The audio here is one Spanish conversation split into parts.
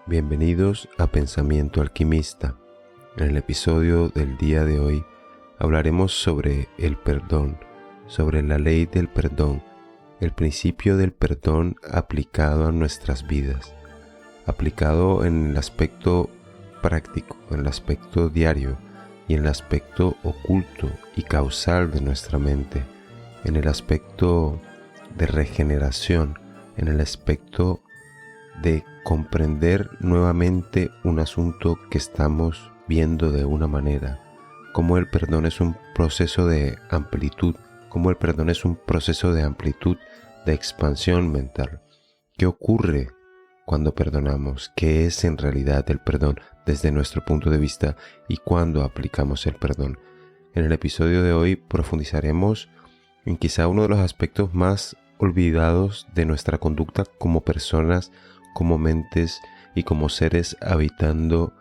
Bienvenidos a Pensamiento Alquimista. En el episodio del día de hoy hablaremos sobre el perdón, sobre la ley del perdón, el principio del perdón aplicado a nuestras vidas, aplicado en el aspecto práctico, en el aspecto diario y en el aspecto oculto y causal de nuestra mente, en el aspecto de regeneración, en el aspecto de comprender nuevamente un asunto que estamos viendo de una manera, cómo el perdón es un proceso de amplitud, cómo el perdón es un proceso de amplitud, de expansión mental. ¿Qué ocurre cuando perdonamos? ¿Qué es en realidad el perdón desde nuestro punto de vista y cuándo aplicamos el perdón? En el episodio de hoy profundizaremos en quizá uno de los aspectos más olvidados de nuestra conducta como personas, como mentes y como seres habitando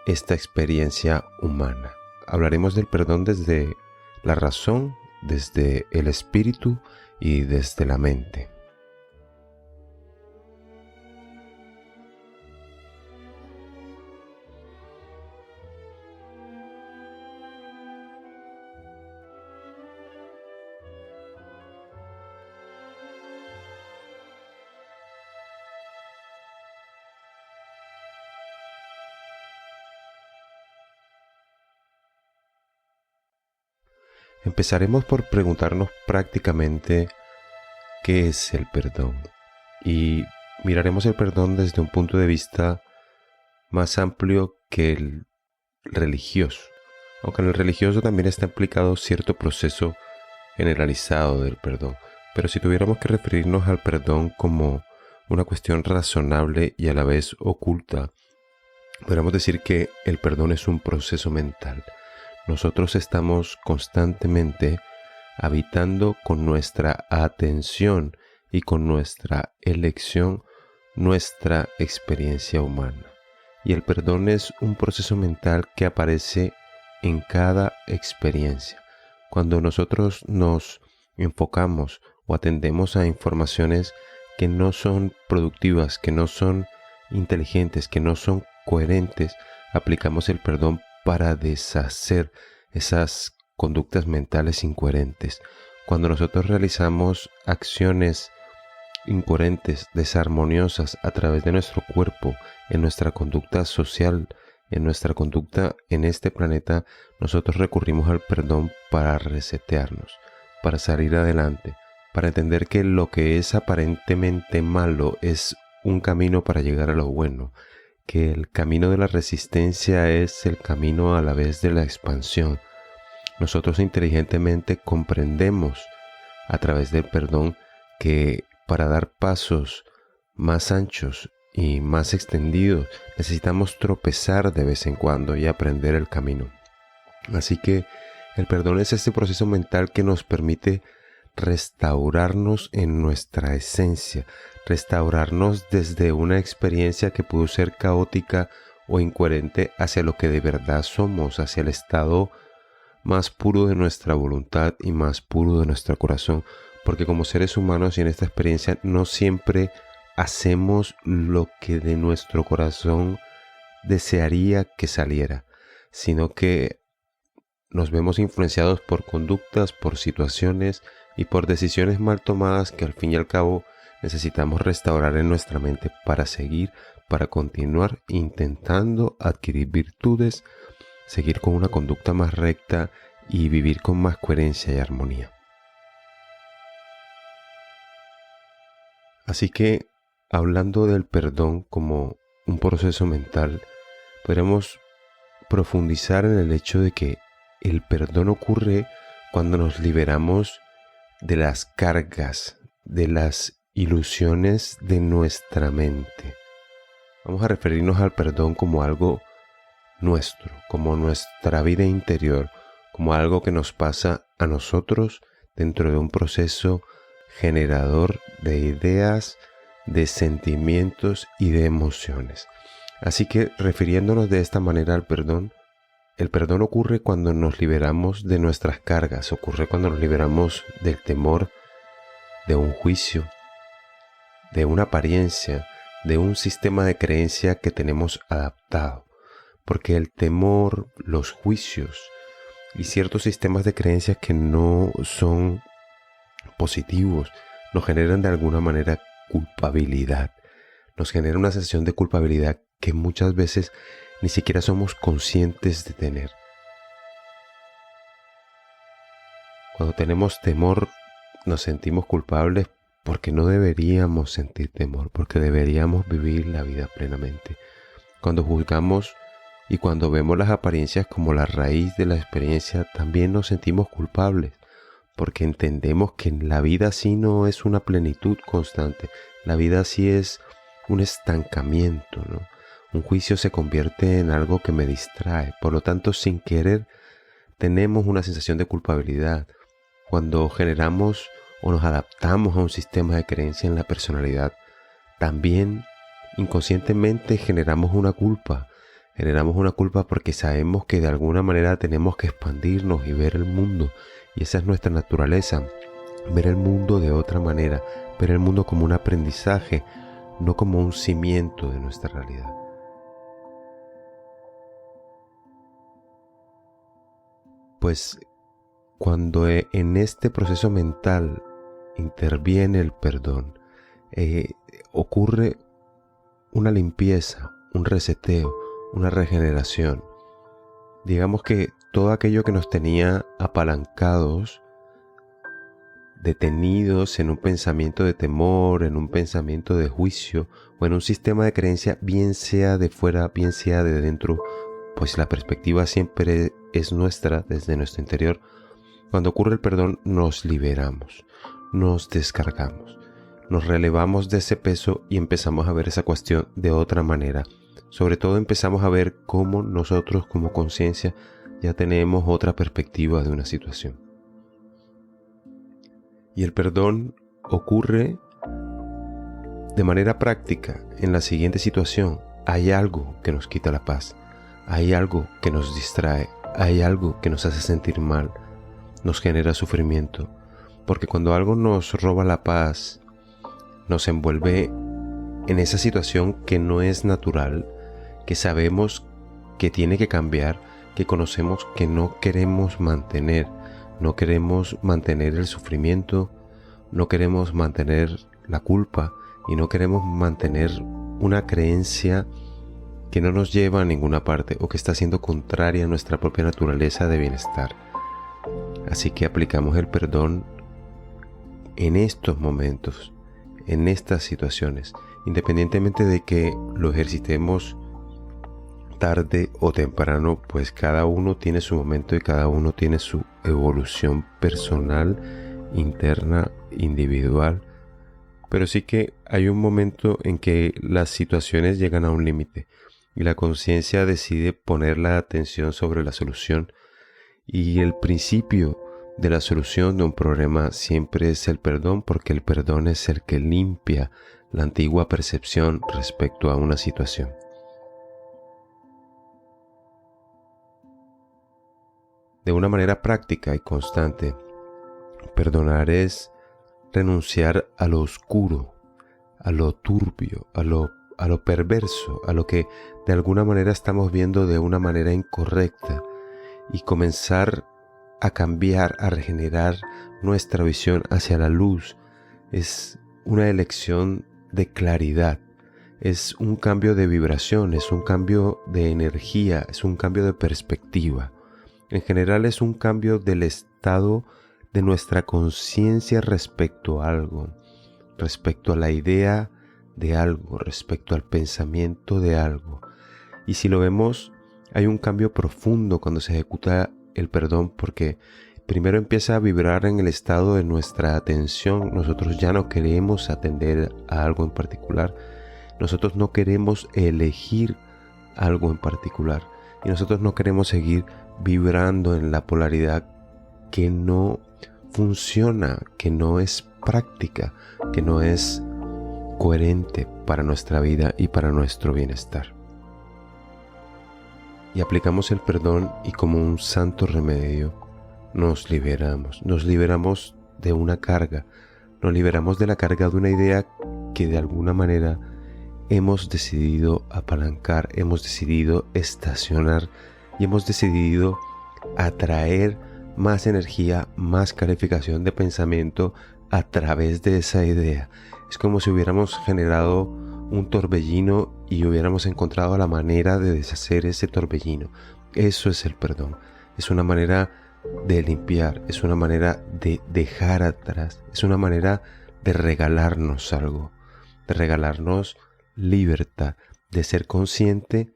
esta experiencia humana. Hablaremos del perdón desde la razón, desde el espíritu y desde la mente. Empezaremos por preguntarnos prácticamente qué es el perdón y miraremos el perdón desde un punto de vista más amplio que el religioso, aunque en el religioso también está implicado cierto proceso generalizado del perdón. Pero si tuviéramos que referirnos al perdón como una cuestión razonable y a la vez oculta, podríamos decir que el perdón es un proceso mental. Nosotros estamos constantemente habitando con nuestra atención y con nuestra elección nuestra experiencia humana. Y el perdón es un proceso mental que aparece en cada experiencia. Cuando nosotros nos enfocamos o atendemos a informaciones que no son productivas, que no son inteligentes, que no son coherentes, aplicamos el perdón para deshacer esas conductas mentales incoherentes. Cuando nosotros realizamos acciones incoherentes, desarmoniosas a través de nuestro cuerpo, en nuestra conducta social, en nuestra conducta en este planeta, nosotros recurrimos al perdón para resetearnos, para salir adelante, para entender que lo que es aparentemente malo es un camino para llegar a lo bueno, que el camino de la resistencia es el camino a la vez de la expansión. Nosotros inteligentemente comprendemos a través del perdón que para dar pasos más anchos y más extendidos necesitamos tropezar de vez en cuando y aprender el camino. Así que el perdón es este proceso mental que nos permite restaurarnos en nuestra esencia, restaurarnos desde una experiencia que pudo ser caótica o incoherente hacia lo que de verdad somos, hacia el estado más puro de nuestra voluntad y más puro de nuestro corazón, porque como seres humanos y en esta experiencia no siempre hacemos lo que de nuestro corazón desearía que saliera, sino que nos vemos influenciados por conductas, por situaciones y por decisiones mal tomadas que al fin y al cabo necesitamos restaurar en nuestra mente para seguir, para continuar intentando adquirir virtudes, seguir con una conducta más recta y vivir con más coherencia y armonía. Así que, hablando del perdón como un proceso mental, podremos profundizar en el hecho de que el perdón ocurre cuando nos liberamos de las cargas, de las ilusiones de nuestra mente. Vamos a referirnos al perdón como algo nuestro, como nuestra vida interior, como algo que nos pasa a nosotros dentro de un proceso generador de ideas, de sentimientos y de emociones. Así que refiriéndonos de esta manera al perdón, el perdón ocurre cuando nos liberamos de nuestras cargas, ocurre cuando nos liberamos del temor, de un juicio, de una apariencia, de un sistema de creencia que tenemos adaptado, porque el temor, los juicios y ciertos sistemas de creencias que no son positivos nos generan de alguna manera culpabilidad, nos genera una sensación de culpabilidad que muchas veces ni siquiera somos conscientes de tener. Cuando tenemos temor, nos sentimos culpables porque no deberíamos sentir temor, porque deberíamos vivir la vida plenamente. Cuando juzgamos y cuando vemos las apariencias como la raíz de la experiencia, también nos sentimos culpables, porque entendemos que la vida así no es una plenitud constante, la vida así es un estancamiento, ¿no? Un juicio se convierte en algo que me distrae, por lo tanto, sin querer, tenemos una sensación de culpabilidad. Cuando generamos o nos adaptamos a un sistema de creencia en la personalidad, también inconscientemente generamos una culpa. Generamos una culpa porque sabemos que de alguna manera tenemos que expandirnos y ver el mundo. Y esa es nuestra naturaleza, ver el mundo de otra manera, ver el mundo como un aprendizaje, no como un cimiento de nuestra realidad. Pues cuando en este proceso mental interviene el perdón, ocurre una limpieza, un reseteo, una regeneración. Digamos que todo aquello que nos tenía apalancados, detenidos en un pensamiento de temor, en un pensamiento de juicio o en un sistema de creencia, bien sea de fuera, bien sea de dentro, pues la perspectiva siempre es nuestra, desde nuestro interior. Cuando ocurre el perdón, nos liberamos, nos descargamos, nos relevamos de ese peso y empezamos a ver esa cuestión de otra manera. Sobre todo empezamos a ver cómo nosotros como conciencia ya tenemos otra perspectiva de una situación. Y el perdón ocurre de manera práctica en la siguiente situación. Hay algo que nos quita la paz, hay algo que nos distrae, hay algo que nos hace sentir mal, nos genera sufrimiento, porque cuando algo nos roba la paz, nos envuelve en esa situación que no es natural, que sabemos que tiene que cambiar, que conocemos que no queremos mantener. No queremos mantener el sufrimiento, no queremos mantener la culpa y no queremos mantener una creencia que no nos lleva a ninguna parte o que está siendo contraria a nuestra propia naturaleza de bienestar. Así que aplicamos el perdón en estos momentos, en estas situaciones, independientemente de que lo ejercitemos tarde o temprano, pues cada uno tiene su momento y cada uno tiene su evolución personal, interna, individual. Pero sí que hay un momento en que las situaciones llegan a un límite y la conciencia decide poner la atención sobre la solución. Y el principio de la solución de un problema siempre es el perdón, porque el perdón es el que limpia la antigua percepción respecto a una situación. De una manera práctica y constante, perdonar es renunciar a lo oscuro, a lo turbio, a lo perverso, a lo que de alguna manera estamos viendo de una manera incorrecta y comenzar a cambiar, a regenerar nuestra visión hacia la luz. Es una elección de claridad, es un cambio de vibración, es un cambio de energía, es un cambio de perspectiva. En general es un cambio del estado de nuestra conciencia respecto a algo, respecto a la idea de algo, respecto al pensamiento de algo. Y si lo vemos, hay un cambio profundo cuando se ejecuta el perdón, porque primero empieza a vibrar en el estado de nuestra atención. Nosotros ya no queremos atender a algo en particular, nosotros no queremos elegir algo en particular y nosotros no queremos seguir vibrando en la polaridad que no funciona, que no es práctica, que no es coherente para nuestra vida y para nuestro bienestar. Y aplicamos el perdón y como un santo remedio nos liberamos de una carga, nos liberamos de la carga de una idea que de alguna manera hemos decidido apalancar, hemos decidido estacionar y hemos decidido atraer más energía, más calificación de pensamiento a través de esa idea. Es como si hubiéramos generado un torbellino y hubiéramos encontrado la manera de deshacer ese torbellino. Eso es el perdón. Es una manera de limpiar, es una manera de dejar atrás, es una manera de regalarnos algo, de regalarnos libertad, de ser consciente,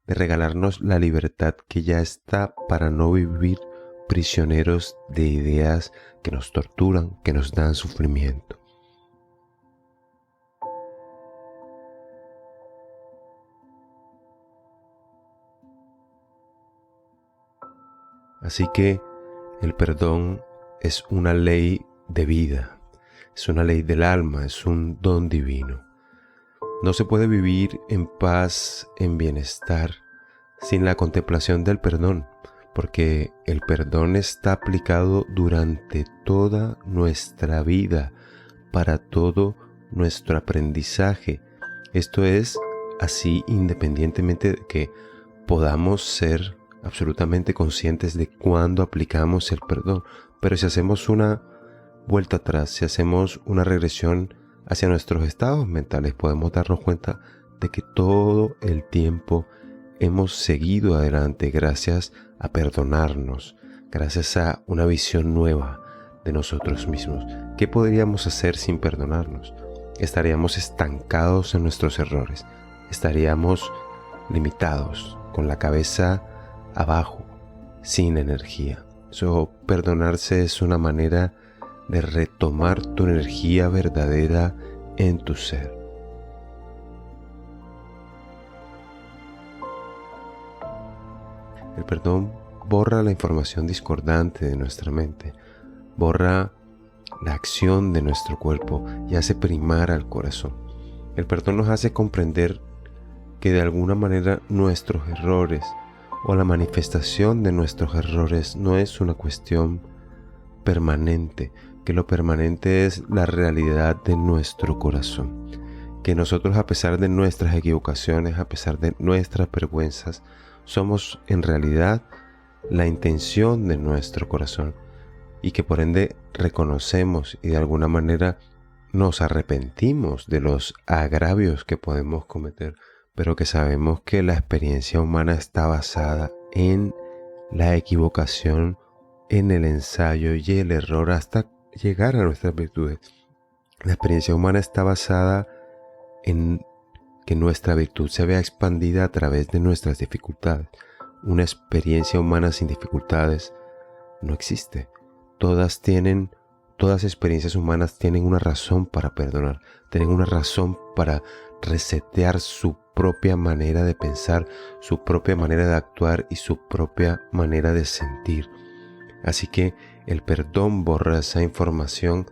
de regalarnos la libertad que ya está para no vivir prisioneros de ideas que nos torturan, que nos dan sufrimiento. Así que el perdón es una ley de vida, es una ley del alma, es un don divino. No se puede vivir en paz, en bienestar, sin la contemplación del perdón, porque el perdón está aplicado durante toda nuestra vida, para todo nuestro aprendizaje. Esto es así independientemente de que podamos ser absolutamente conscientes de cuándo aplicamos el perdón. Pero si hacemos una vuelta atrás, si hacemos una regresión hacia nuestros estados mentales, podemos darnos cuenta de que todo el tiempo hemos seguido adelante gracias a perdonarnos, gracias a una visión nueva de nosotros mismos. ¿Qué podríamos hacer sin perdonarnos? Estaríamos estancados en nuestros errores, estaríamos limitados, con la cabeza abajo, sin energía. Perdonarse es una manera de retomar tu energía verdadera en tu ser. El perdón borra la información discordante de nuestra mente, borra la acción de nuestro cuerpo y hace primar al corazón. El perdón nos hace comprender que de alguna manera nuestros errores o la manifestación de nuestros errores no es una cuestión permanente, que lo permanente es la realidad de nuestro corazón, que nosotros, a pesar de nuestras equivocaciones, a pesar de nuestras vergüenzas, somos en realidad la intención de nuestro corazón, y que por ende reconocemos y de alguna manera nos arrepentimos de los agravios que podemos cometer, pero que sabemos que la experiencia humana está basada en la equivocación, en el ensayo y el error hasta llegar a nuestras virtudes. La experiencia humana está basada en que nuestra virtud se vea expandida a través de nuestras dificultades. Una experiencia humana sin dificultades no existe. Todas experiencias humanas tienen una razón para perdonar, tienen una razón para resetear su propia manera de pensar, su propia manera de actuar y su propia manera de sentir. Así que el perdón borra esa información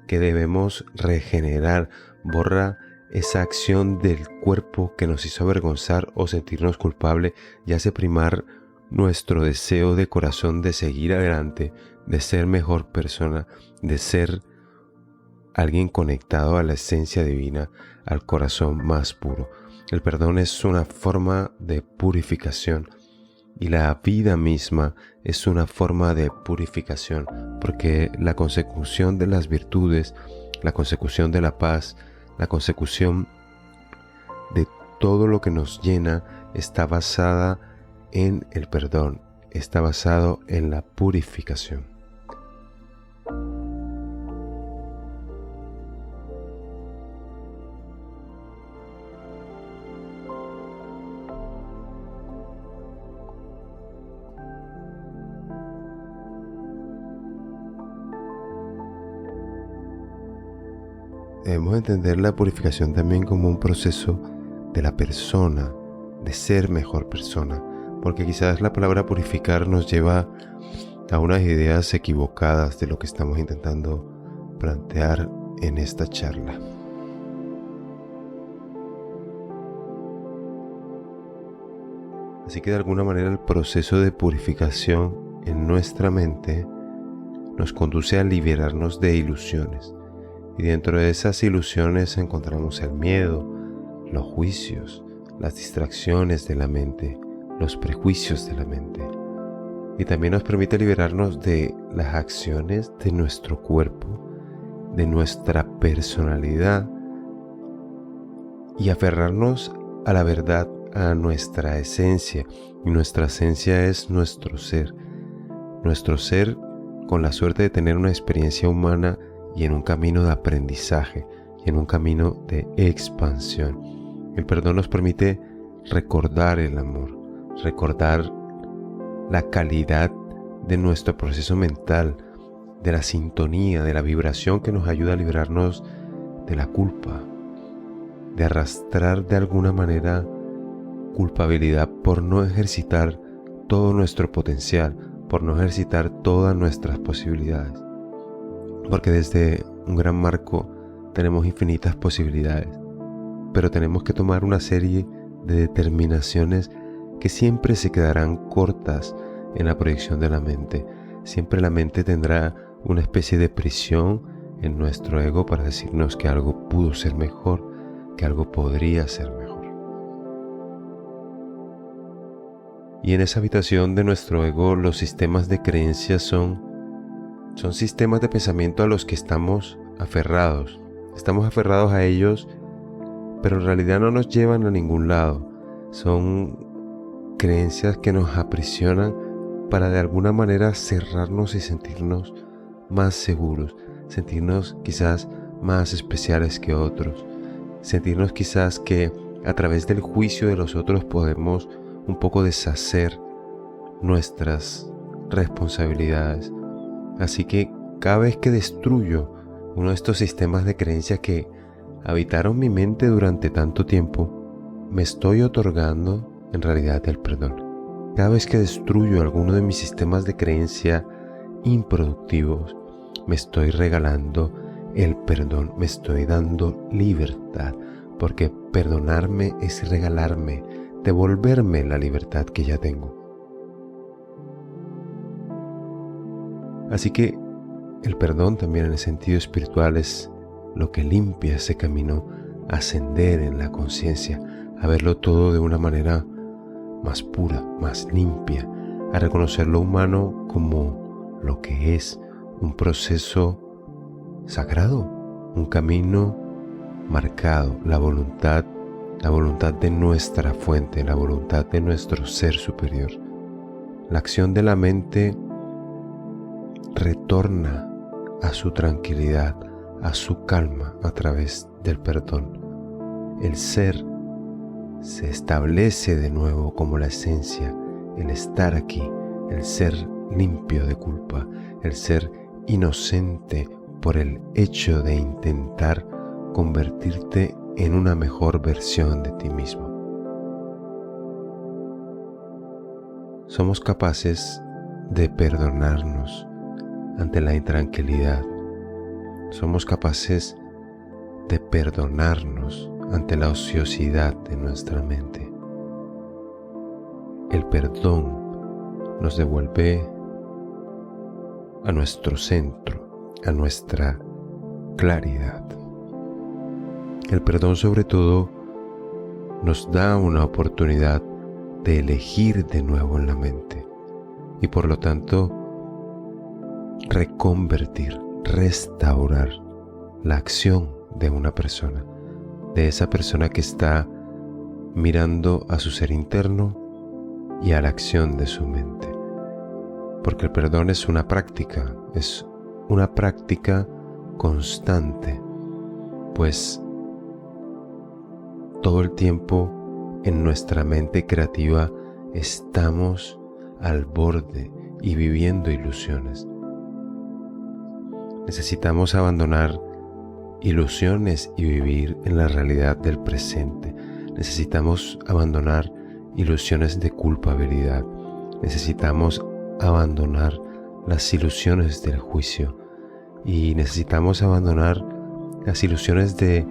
que debemos regenerar, borra esa acción del cuerpo que nos hizo avergonzar o sentirnos culpable y hace primar nuestro deseo de corazón de seguir adelante, de ser mejor persona, de ser alguien conectado a la esencia divina, al corazón más puro. El perdón es una forma de purificación y la vida misma es una forma de purificación, porque la consecución de las virtudes, la consecución de la paz, la consecución de todo lo que nos llena está basada en el perdón, está basado en la purificación. Debemos entender la purificación también como un proceso de la persona, de ser mejor persona, porque quizás la palabra purificar nos lleva a unas ideas equivocadas de lo que estamos intentando plantear en esta charla. Así que de alguna manera el proceso de purificación en nuestra mente nos conduce a liberarnos de ilusiones. Y dentro de esas ilusiones encontramos el miedo, los juicios, las distracciones de la mente, los prejuicios de la mente. Y también nos permite liberarnos de las acciones de nuestro cuerpo, de nuestra personalidad y aferrarnos a la verdad, a nuestra esencia. Y nuestra esencia es nuestro ser con la suerte de tener una experiencia humana y en un camino de aprendizaje y en un camino de expansión. El perdón nos permite recordar el amor, recordar la calidad de nuestro proceso mental, de la sintonía, de la vibración que nos ayuda a liberarnos de la culpa, de arrastrar de alguna manera culpabilidad por no ejercitar todo nuestro potencial, por no ejercitar todas nuestras posibilidades. Porque desde un gran marco tenemos infinitas posibilidades, pero tenemos que tomar una serie de determinaciones que siempre se quedarán cortas en la proyección de la mente. Siempre la mente tendrá una especie de prisión en nuestro ego para decirnos que algo pudo ser mejor, que algo podría ser mejor. Y en esa habitación de nuestro ego, los sistemas de creencias son sistemas de pensamiento a los que estamos aferrados. Estamos aferrados a ellos, pero en realidad no nos llevan a ningún lado. Son creencias que nos aprisionan para de alguna manera cerrarnos y sentirnos más seguros, sentirnos quizás más especiales que otros, sentirnos quizás que a través del juicio de los otros podemos un poco deshacer nuestras responsabilidades. Así que cada vez que destruyo uno de estos sistemas de creencia que habitaron mi mente durante tanto tiempo, me estoy otorgando en realidad el perdón. Cada vez que destruyo alguno de mis sistemas de creencia improductivos, me estoy regalando el perdón, me estoy dando libertad, porque perdonarme es regalarme, devolverme la libertad que ya tengo. Así que el perdón también en el sentido espiritual es lo que limpia ese camino a ascender en la conciencia, a verlo todo de una manera más pura, más limpia, a reconocer lo humano como lo que es, un proceso sagrado, un camino marcado, la voluntad de nuestra fuente, la voluntad de nuestro ser superior. La acción de la mente retorna a su tranquilidad, a su calma a través del perdón. El ser se establece de nuevo como la esencia, el estar aquí, el ser limpio de culpa, el ser inocente por el hecho de intentar convertirte en una mejor versión de ti mismo. Somos capaces de perdonarnos ante la intranquilidad. Somos capaces de perdonarnos ante la ociosidad de nuestra mente. El perdón nos devuelve a nuestro centro, a nuestra claridad. El perdón sobre todo nos da una oportunidad de elegir de nuevo en la mente y por lo tanto reconvertir, restaurar la acción de una persona, de esa persona que está mirando a su ser interno y a la acción de su mente. Porque el perdón es una práctica constante, pues todo el tiempo en nuestra mente creativa estamos al borde y viviendo ilusiones. Necesitamos abandonar ilusiones y vivir en la realidad del presente. Necesitamos abandonar ilusiones de culpabilidad. Necesitamos abandonar las ilusiones del juicio y necesitamos abandonar las ilusiones de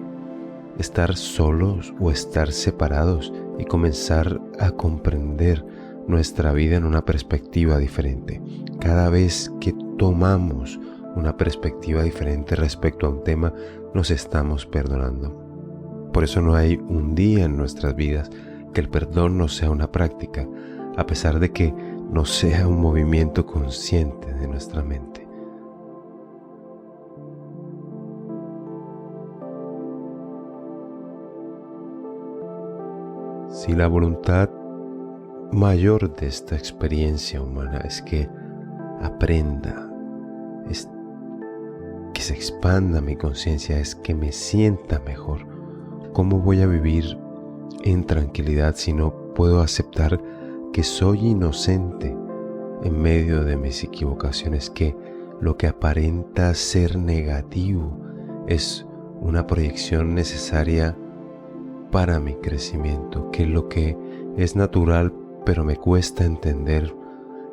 estar solos o estar separados y comenzar a comprender nuestra vida en una perspectiva diferente. Cada vez que tomamos una perspectiva diferente respecto a un tema, nos estamos perdonando. Por eso no hay un día en nuestras vidas que el perdón no sea una práctica, a pesar de que no sea un movimiento consciente de nuestra mente. Si la voluntad mayor de esta experiencia humana es que aprenda, es que se expanda mi conciencia, es que me sienta mejor, ¿cómo voy a vivir en tranquilidad si no puedo aceptar que soy inocente en medio de mis equivocaciones, que lo que aparenta ser negativo es una proyección necesaria para mi crecimiento, que lo que es natural pero me cuesta entender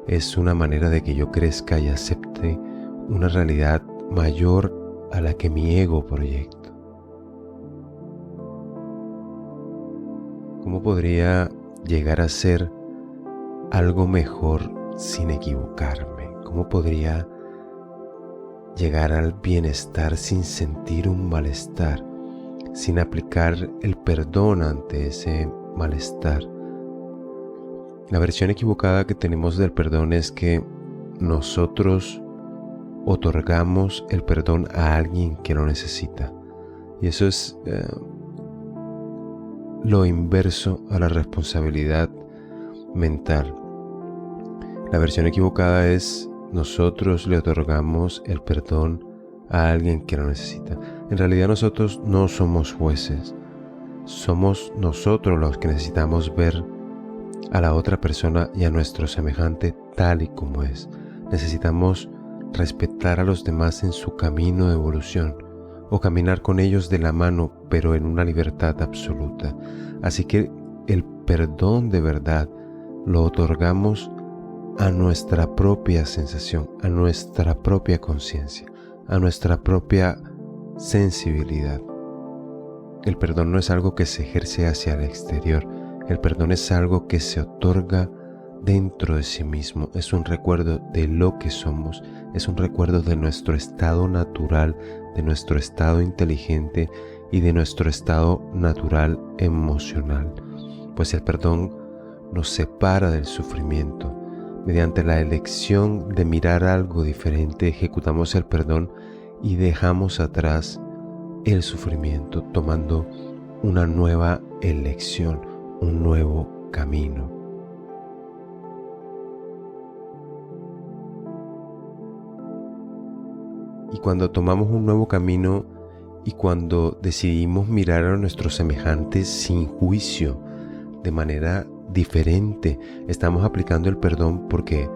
es una manera de que yo crezca y acepte una realidad mayor a la que mi ego proyecta? ¿Cómo podría llegar a ser algo mejor sin equivocarme? ¿Cómo podría llegar al bienestar sin sentir un malestar, sin aplicar el perdón ante ese malestar? La versión equivocada que tenemos del perdón es que nosotros otorgamos el perdón a alguien que lo necesita. Y eso es lo inverso a la responsabilidad mental. La versión equivocada es nosotros le otorgamos el perdón a alguien que lo necesita. En realidad nosotros no somos jueces. Somos nosotros los que necesitamos ver a la otra persona y a nuestro semejante tal y como es. Necesitamos respetar a los demás en su camino de evolución o caminar con ellos de la mano, pero en una libertad absoluta. Así que el perdón de verdad lo otorgamos a nuestra propia sensación, a nuestra propia conciencia, a nuestra propia sensibilidad. El perdón no es algo que se ejerce hacia el exterior. El perdón es algo que se otorga dentro de sí mismo. Es un recuerdo de lo que somos. Es un recuerdo de nuestro estado natural, de nuestro estado inteligente y de nuestro estado natural emocional. Pues el perdón nos separa del sufrimiento. Mediante la elección de mirar algo diferente, ejecutamos el perdón y dejamos atrás el sufrimiento, tomando una nueva elección, un nuevo camino. Y cuando tomamos un nuevo camino y cuando decidimos mirar a nuestros semejantes sin juicio, de manera diferente, estamos aplicando el perdón porque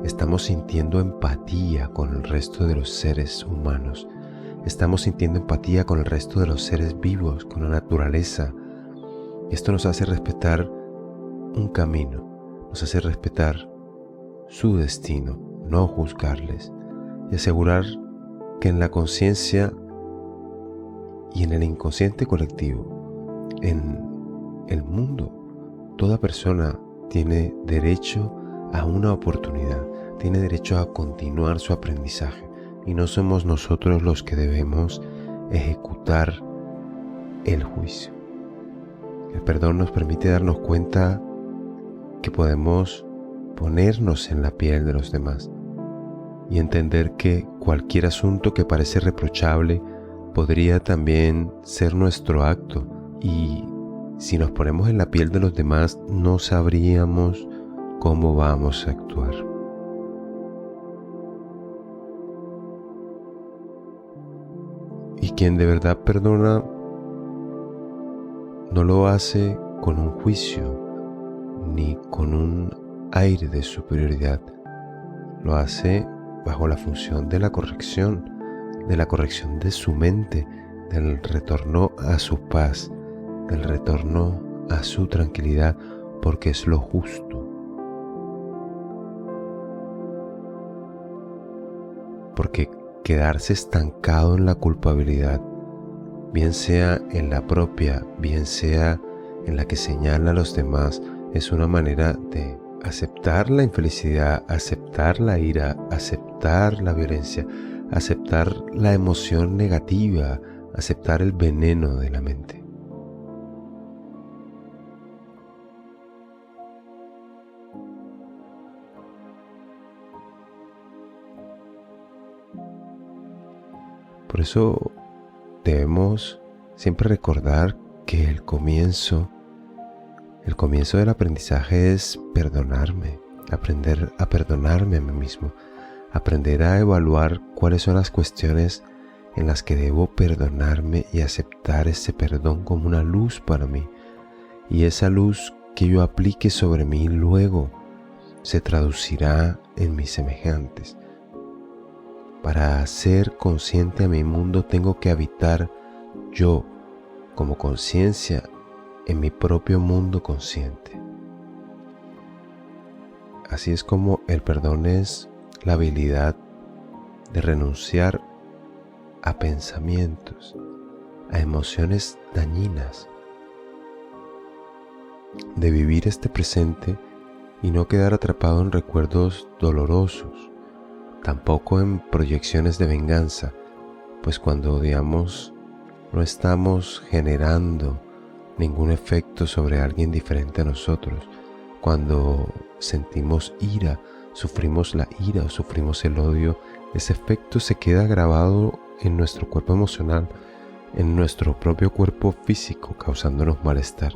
estamos sintiendo empatía con el resto de los seres humanos. Estamos sintiendo empatía con el resto de los seres vivos, con la naturaleza. Esto nos hace respetar un camino, nos hace respetar su destino, no juzgarles y asegurar que en la conciencia y en el inconsciente colectivo, en el mundo, toda persona tiene derecho a una oportunidad, tiene derecho a continuar su aprendizaje y no somos nosotros los que debemos ejecutar el juicio. El perdón nos permite darnos cuenta que podemos ponernos en la piel de los demás y entender que cualquier asunto que parece reprochable podría también ser nuestro acto, y si nos ponemos en la piel de los demás no sabríamos cómo vamos a actuar. Y quien de verdad perdona no lo hace con un juicio ni con un aire de superioridad. Lo hace bajo la función de la corrección de su mente, del retorno a su paz, del retorno a su tranquilidad, porque es lo justo. Porque quedarse estancado en la culpabilidad, bien sea en la propia, bien sea en la que señala a los demás, es una manera de aceptar la infelicidad, aceptar la ira, aceptar la violencia, aceptar la emoción negativa, aceptar el veneno de la mente. Por eso debemos siempre recordar que el comienzo del aprendizaje es perdonarme, aprender a perdonarme a mí mismo, aprender a evaluar cuáles son las cuestiones en las que debo perdonarme y aceptar ese perdón como una luz para mí. Y esa luz que yo aplique sobre mí luego se traducirá en mis semejantes. Para ser consciente a mi mundo tengo que habitar yo como conciencia en mi propio mundo consciente. Así es como el perdón es la habilidad de renunciar a pensamientos, a emociones dañinas, de vivir este presente y no quedar atrapado en recuerdos dolorosos, tampoco en proyecciones de venganza, pues cuando odiamos no estamos generando ningún efecto sobre alguien diferente a nosotros. Cuando sentimos ira, sufrimos la ira o sufrimos el odio, ese efecto se queda grabado en nuestro cuerpo emocional, en nuestro propio cuerpo físico, causándonos malestar.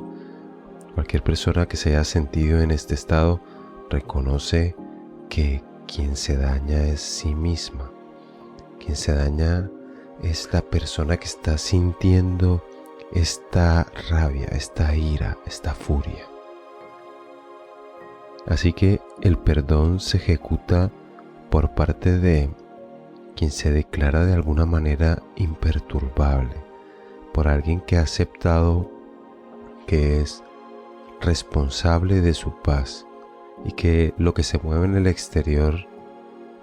Cualquier persona que se haya sentido en este estado reconoce que quien se daña es sí misma. Quien se daña es la persona que está sintiendo esta rabia, esta ira, esta furia. Así que el perdón se ejecuta por parte de quien se declara de alguna manera imperturbable, por alguien que ha aceptado que es responsable de su paz y que lo que se mueve en el exterior,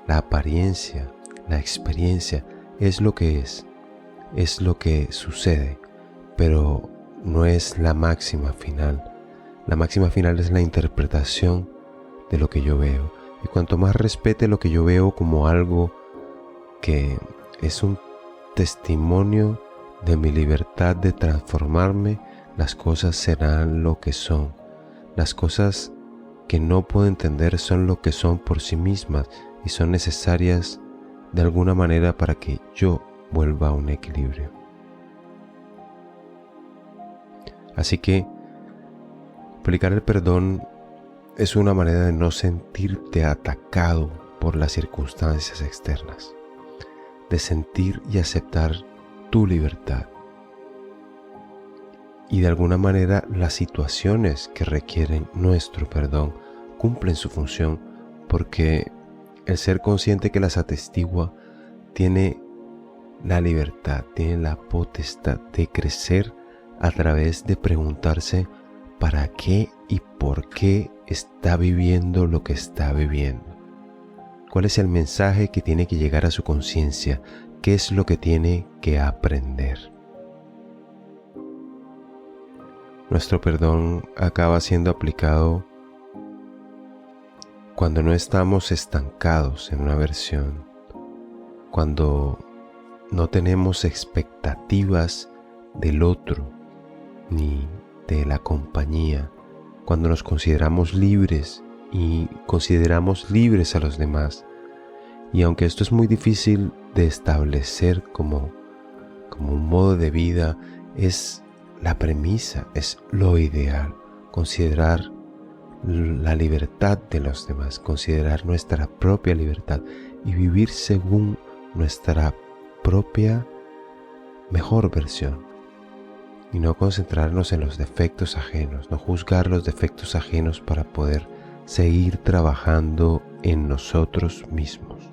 la apariencia, la experiencia, es lo que es lo que sucede, pero no es la máxima final. La máxima final es la interpretación de lo que yo veo. Y cuanto más respete lo que yo veo como algo que es un testimonio de mi libertad de transformarme, las cosas serán lo que son. Las cosas que no puedo entender son lo que son por sí mismas y son necesarias de alguna manera para que yo vuelva a un equilibrio. Así que aplicar el perdón es una manera de no sentirte atacado por las circunstancias externas, de sentir y aceptar tu libertad. Y de alguna manera las situaciones que requieren nuestro perdón cumplen su función, porque el ser consciente que las atestigua tiene la libertad, tiene la potestad de crecer a través de preguntarse para qué y por qué está viviendo lo que está viviendo. ¿Cuál es el mensaje que tiene que llegar a su conciencia? ¿Qué es lo que tiene que aprender? Nuestro perdón acaba siendo aplicado cuando no estamos estancados en una versión, cuando no tenemos expectativas del otro ni de la compañía, cuando nos consideramos libres y consideramos libres a los demás. Y aunque esto es muy difícil de establecer como un modo de vida, es la premisa, es lo ideal, considerar la libertad de los demás, considerar nuestra propia libertad y vivir según nuestra propia mejor versión. Y no concentrarnos en los defectos ajenos, no juzgar los defectos ajenos para poder seguir trabajando en nosotros mismos.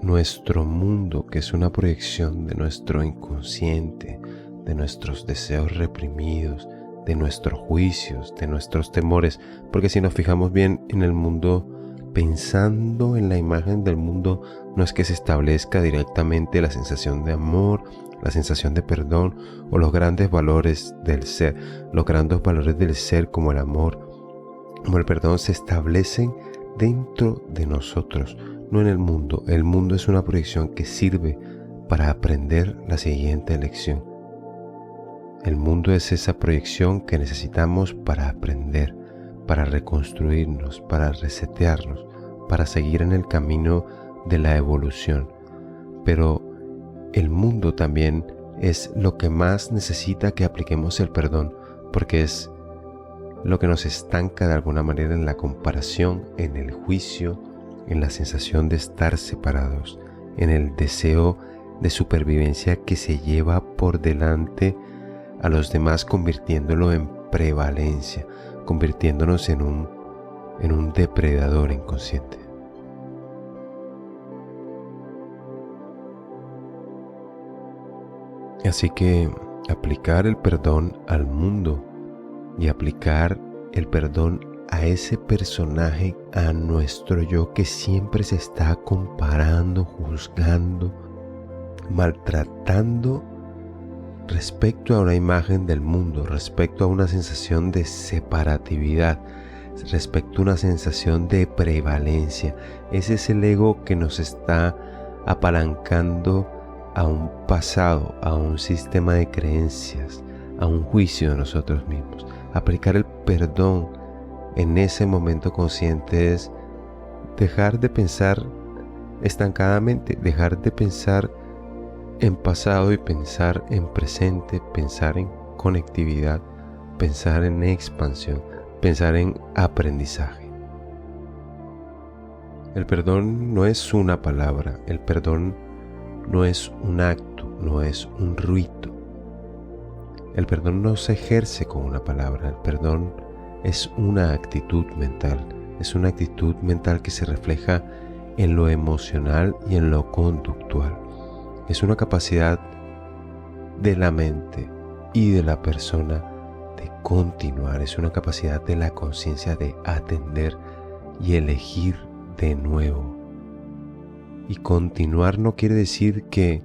Nuestro mundo, que es una proyección de nuestro inconsciente, de nuestros deseos reprimidos, de nuestros juicios, de nuestros temores, porque si nos fijamos bien en el mundo, pensando en la imagen del mundo, no es que se establezca directamente la sensación de amor, la sensación de perdón o los grandes valores del ser. Los grandes valores del ser como el amor, como el perdón, se establecen dentro de nosotros, no en el mundo. El mundo es una proyección que sirve para aprender la siguiente lección. El mundo es esa proyección que necesitamos para aprender, para reconstruirnos, para resetearnos, para seguir en el camino de la evolución. Pero el mundo también es lo que más necesita que apliquemos el perdón, porque es lo que nos estanca de alguna manera en la comparación, en el juicio, en la sensación de estar separados, en el deseo de supervivencia que se lleva por delante a los demás, convirtiéndolo en prevalencia, convirtiéndonos en un depredador inconsciente. Así que aplicar el perdón al mundo y aplicar el perdón a ese personaje, a nuestro yo que siempre se está comparando, juzgando, maltratando respecto a una imagen del mundo, respecto a una sensación de separatividad, respecto a una sensación de prevalencia. Ese es el ego que nos está apalancando a un pasado, a un sistema de creencias, a un juicio de nosotros mismos. Aplicar el perdón en ese momento consciente es dejar de pensar estancadamente, dejar de pensar en pasado y pensar en presente, pensar en conectividad, pensar en expansión, pensar en aprendizaje. El perdón no es una palabra, el perdón no es un acto, no es un rito. El perdón no se ejerce con una palabra, el perdón es una actitud mental, que se refleja en lo emocional y en lo conductual. Es una capacidad de la mente y de la persona de continuar, es una capacidad de la conciencia de atender y elegir de nuevo. Y continuar no quiere decir que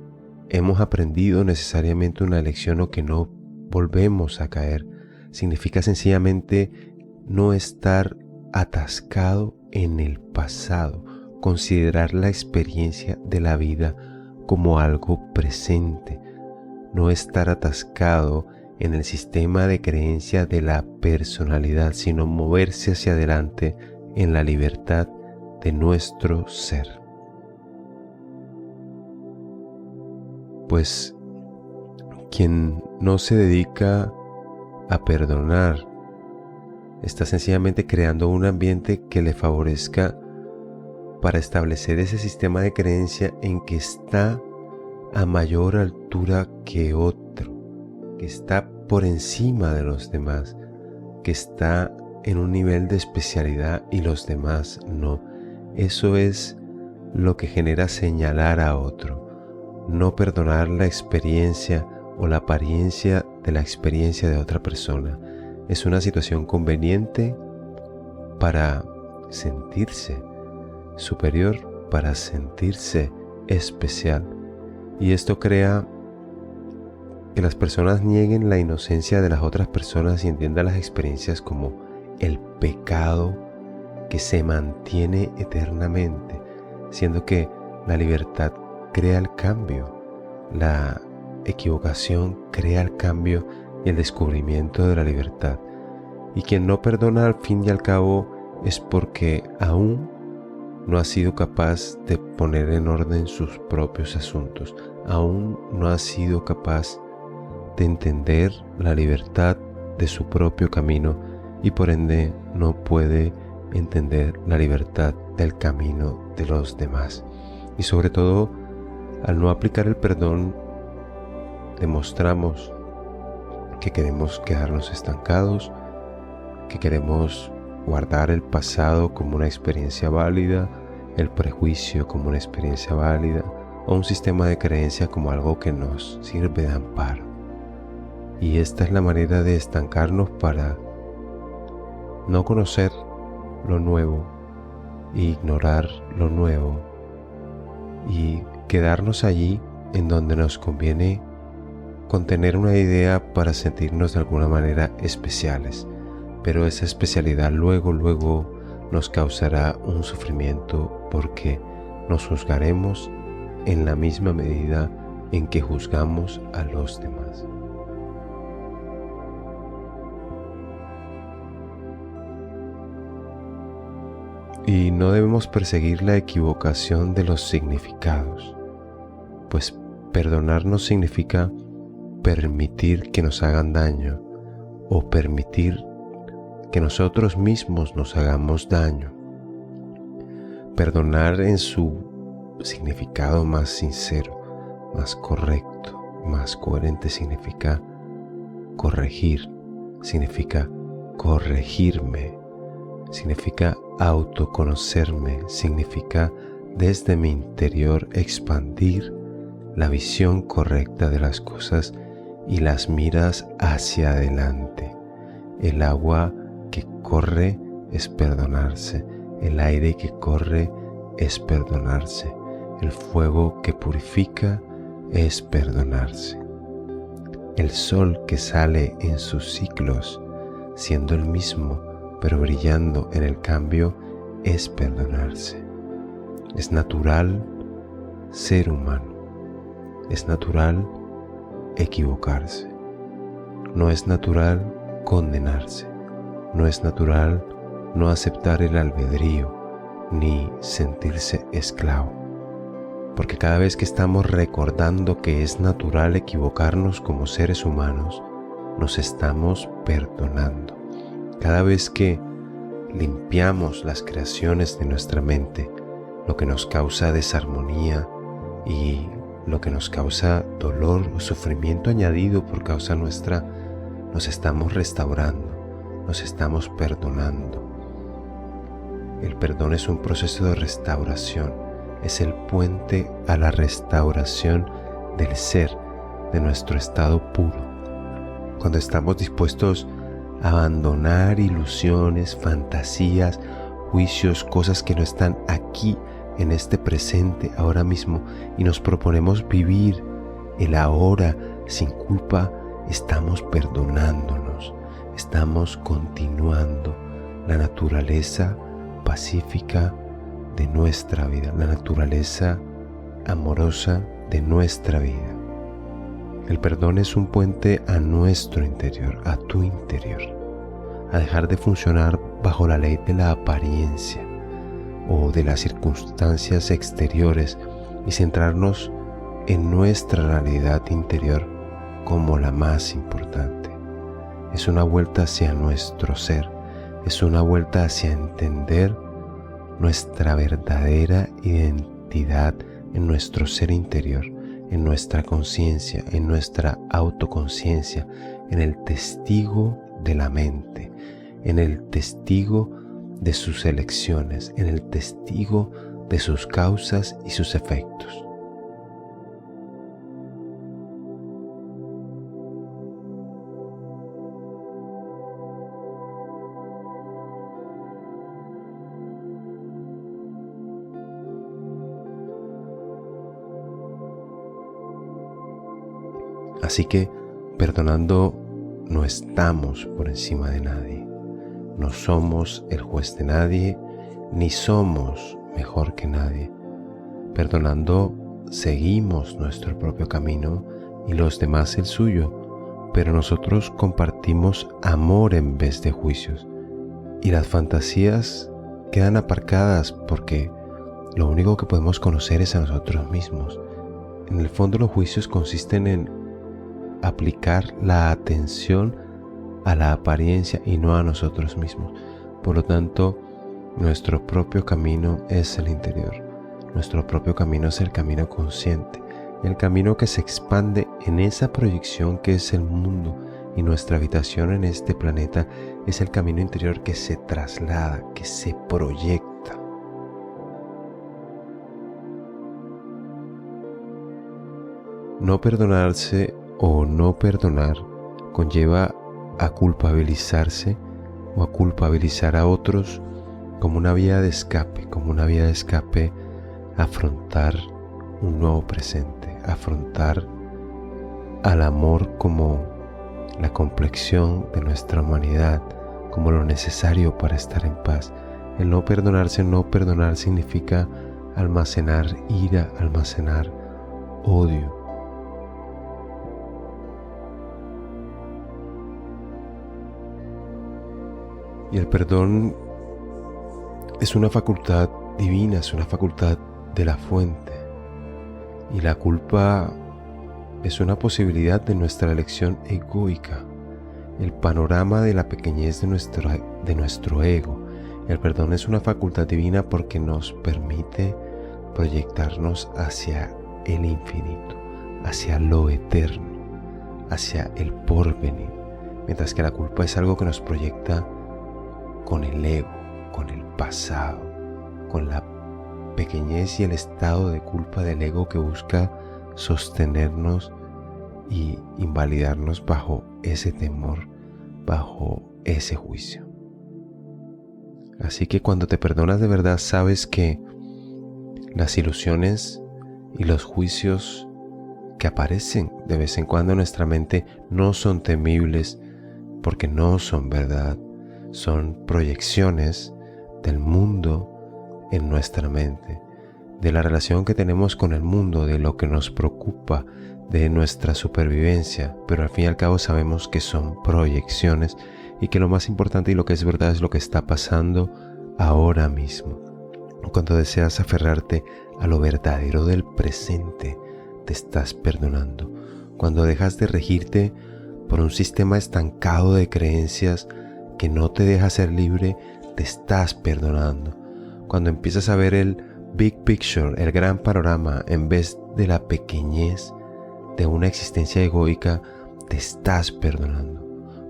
hemos aprendido necesariamente una lección o que no volvemos a caer. Significa sencillamente no estar atascado en el pasado, considerar la experiencia de la vida como algo presente, no estar atascado en el sistema de creencia de la personalidad, sino moverse hacia adelante en la libertad de nuestro ser. Pues quien no se dedica a perdonar está sencillamente creando un ambiente que le favorezca para establecer ese sistema de creencia en que está a mayor altura que otro, que está por encima de los demás, que está en un nivel de especialidad y los demás no. Eso es lo que genera señalar a otro, no perdonar la experiencia o la apariencia de la experiencia de otra persona. Es una situación conveniente para sentirse superior, para sentirse especial. Y esto crea que las personas nieguen la inocencia de las otras personas y entiendan las experiencias como el pecado que se mantiene eternamente, siendo que la libertad crea el cambio, la equivocación crea el cambio y el descubrimiento de la libertad. Y quien no perdona al fin y al cabo es porque aún no ha sido capaz de poner en orden sus propios asuntos, aún no ha sido capaz de entender la libertad de su propio camino y por ende no puede entender la libertad del camino de los demás. Y sobre todo, al no aplicar el perdón, demostramos que queremos quedarnos estancados, que queremos guardar el pasado como una experiencia válida, el prejuicio como una experiencia válida o un sistema de creencia como algo que nos sirve de amparo. Y esta es la manera de estancarnos para no conocer lo nuevo, ignorar lo nuevo y quedarnos allí en donde nos conviene contener una idea para sentirnos de alguna manera especiales, pero esa especialidad luego nos causará un sufrimiento porque nos juzgaremos en la misma medida en que juzgamos a los demás. Y no debemos perseguir la equivocación de los significados, pues perdonar no significa permitir que nos hagan daño o permitir que nosotros mismos nos hagamos daño. Perdonar en su significado más sincero, más correcto, más coherente significa corregir, significa corregirme, significa autoconocerme, significa desde mi interior expandir la visión correcta de las cosas y las miras hacia adelante. El agua que corre es perdonarse, el aire que corre es perdonarse, el fuego que purifica es perdonarse. El sol que sale en sus ciclos, siendo el mismo, pero brillando en el cambio, es perdonarse. Es natural ser humano, es natural equivocarse, no es natural condenarse, no es natural no aceptar el albedrío ni sentirse esclavo, porque cada vez que estamos recordando que es natural equivocarnos como seres humanos, nos estamos perdonando. Cada vez que limpiamos las creaciones de nuestra mente, lo que nos causa desarmonía y lo que nos causa dolor o sufrimiento añadido por causa nuestra, nos estamos restaurando, nos estamos perdonando. El perdón es un proceso de restauración, es el puente a la restauración del ser, de nuestro estado puro. Cuando estamos dispuestos a abandonar ilusiones, fantasías, juicios, cosas que no están aquí en este presente, ahora mismo, y nos proponemos vivir el ahora sin culpa, estamos perdonándonos, estamos continuando la naturaleza pacífica de nuestra vida, la naturaleza amorosa de nuestra vida. El perdón es un puente a nuestro interior, a tu interior, a dejar de funcionar bajo la ley de la apariencia o de las circunstancias exteriores y centrarnos en nuestra realidad interior como la más importante. Es una vuelta hacia nuestro ser, es una vuelta hacia entender nuestra verdadera identidad en nuestro ser interior, en nuestra conciencia, en nuestra autoconciencia, en el testigo de la mente, en el testigo de sus elecciones, en el testigo de sus causas y sus efectos. Así que, perdonando, no estamos por encima de nadie. No somos el juez de nadie, ni somos mejor que nadie. Perdonando, seguimos nuestro propio camino y los demás el suyo, pero nosotros compartimos amor en vez de juicios. Y las fantasías quedan aparcadas porque lo único que podemos conocer es a nosotros mismos. En el fondo, los juicios consisten en aplicar la atención a la apariencia y no a nosotros mismos. Por lo tanto, nuestro propio camino es el interior. Nuestro propio camino es el camino consciente, el camino que se expande en esa proyección que es el mundo, y nuestra habitación en este planeta es el camino interior que se traslada, que se proyecta. No perdonarse o no perdonar conlleva a culpabilizarse o a culpabilizar a otros como una vía de escape, a afrontar un nuevo presente, a afrontar al amor como la complexión de nuestra humanidad, como lo necesario para estar en paz. El no perdonarse, no perdonar significa almacenar ira, almacenar odio. Y el perdón es una facultad divina, es una facultad de la fuente. Y la culpa es una posibilidad de nuestra elección egoica, el panorama de la pequeñez de nuestro ego. El perdón es una facultad divina porque nos permite proyectarnos hacia el infinito, hacia lo eterno, hacia el porvenir, mientras que la culpa es algo que nos proyecta con el ego, con el pasado, con la pequeñez y el estado de culpa del ego que busca sostenernos y invalidarnos bajo ese temor, bajo ese juicio. Así que cuando te perdonas de verdad, sabes que las ilusiones y los juicios que aparecen de vez en cuando en nuestra mente no son temibles porque no son verdad, son proyecciones del mundo en nuestra mente, de la relación que tenemos con el mundo, de lo que nos preocupa, de nuestra supervivencia, pero al fin y al cabo sabemos que son proyecciones y que lo más importante y lo que es verdad es lo que está pasando ahora mismo. Cuando deseas aferrarte a lo verdadero del presente, te estás perdonando. Cuando dejas de regirte por un sistema estancado de creencias que no te deja ser libre, te estás perdonando. Cuando empiezas a ver el big picture, el gran panorama, en vez de la pequeñez de una existencia egoica, te estás perdonando.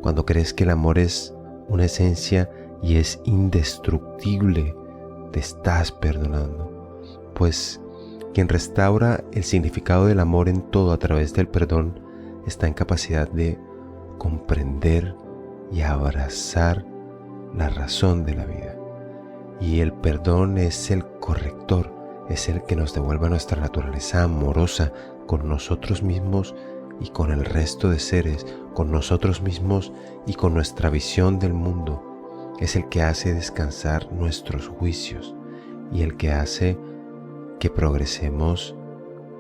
Cuando crees que el amor es una esencia y es indestructible, te estás perdonando. Pues quien restaura el significado del amor en todo a través del perdón está en capacidad de comprender y abrazar la razón de la vida. Y el perdón es el corrector, es el que nos devuelve nuestra naturaleza amorosa con nosotros mismos y con el resto de seres, con nosotros mismos y con nuestra visión del mundo. Es el que hace descansar nuestros juicios y el que hace que progresemos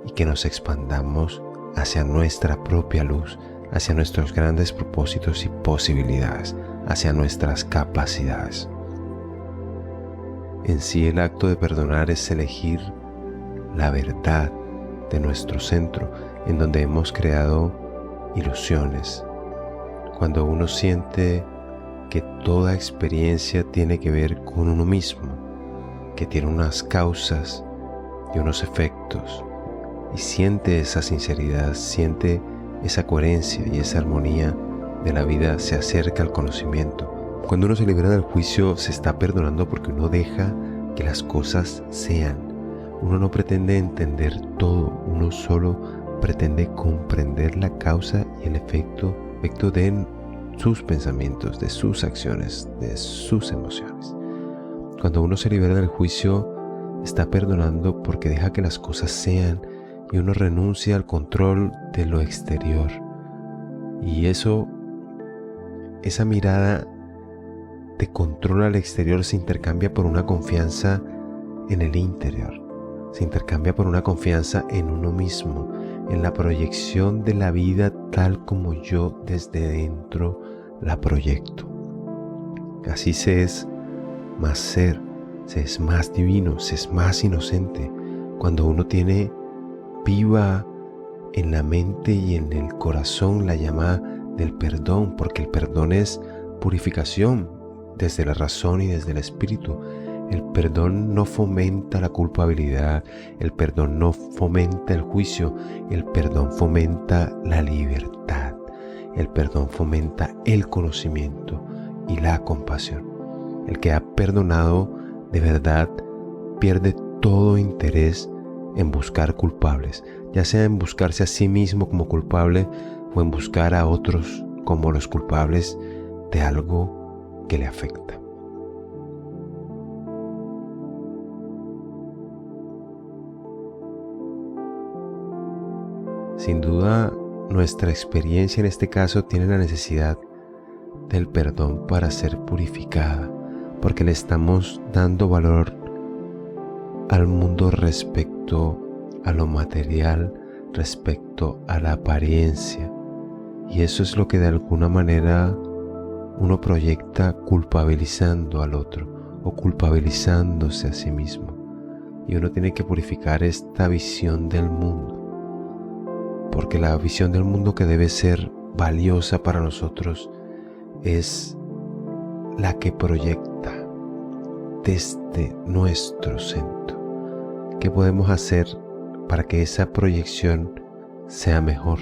y que nos expandamos hacia nuestra propia luz, hacia nuestros grandes propósitos y posibilidades, hacia nuestras capacidades. En sí, el acto de perdonar es elegir la verdad de nuestro centro, en donde hemos creado ilusiones. Cuando uno siente que toda experiencia tiene que ver con uno mismo, que tiene unas causas y unos efectos, y siente esa sinceridad, siente esa coherencia y esa armonía de la vida, se acerca al conocimiento. Cuando uno se libera del juicio, se está perdonando porque uno deja que las cosas sean. Uno no pretende entender todo, uno solo pretende comprender la causa y el efecto de sus pensamientos, de sus acciones, de sus emociones. Cuando uno se libera del juicio, está perdonando porque deja que las cosas sean y uno renuncia al control de lo exterior. Y esa mirada de control al exterior se intercambia por una confianza en el interior. Se intercambia por una confianza en uno mismo, en la proyección de la vida tal como yo desde dentro la proyecto. Así se es más ser, se es más divino, se es más inocente. Cuando uno tiene viva en la mente y en el corazón la llama del perdón, porque el perdón es purificación desde la razón y desde el espíritu. El perdón no fomenta la culpabilidad, el perdón no fomenta el juicio, el perdón fomenta la libertad, el perdón fomenta el conocimiento y la compasión. El que ha perdonado de verdad pierde todo interés en buscar culpables, ya sea en buscarse a sí mismo como culpable o en buscar a otros como los culpables de algo que le afecta. Sin duda, nuestra experiencia en este caso tiene la necesidad del perdón para ser purificada, porque le estamos dando valor al mundo respecto a lo material, respecto a la apariencia. Y eso es lo que de alguna manera uno proyecta culpabilizando al otro, o culpabilizándose a sí mismo. Y uno tiene que purificar esta visión del mundo, porque la visión del mundo que debe ser valiosa para nosotros es la que proyecta desde nuestro centro. ¿Qué podemos hacer para que esa proyección sea mejor?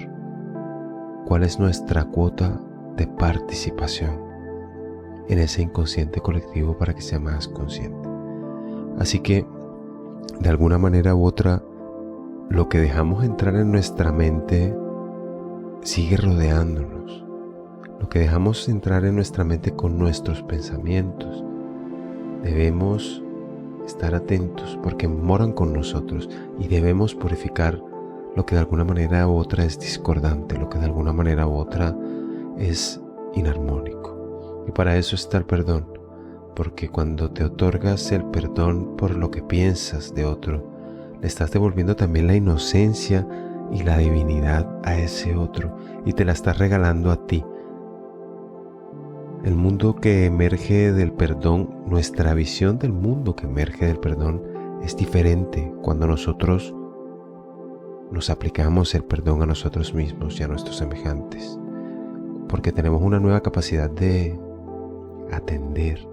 ¿Cuál es nuestra cuota de participación en ese inconsciente colectivo para que sea más consciente? Así que, de alguna manera u otra, lo que dejamos entrar en nuestra mente sigue rodeándonos. Lo que dejamos entrar en nuestra mente con nuestros pensamientos, debemos estar atentos porque moran con nosotros y debemos purificar lo que de alguna manera u otra es discordante, lo que de alguna manera u otra es inarmónico. Y para eso está el perdón, porque cuando te otorgas el perdón por lo que piensas de otro, le estás devolviendo también la inocencia y la divinidad a ese otro y te la estás regalando a ti. El mundo que emerge del perdón, nuestra visión del mundo que emerge del perdón es diferente cuando nosotros nos aplicamos el perdón a nosotros mismos y a nuestros semejantes, porque tenemos una nueva capacidad de atender,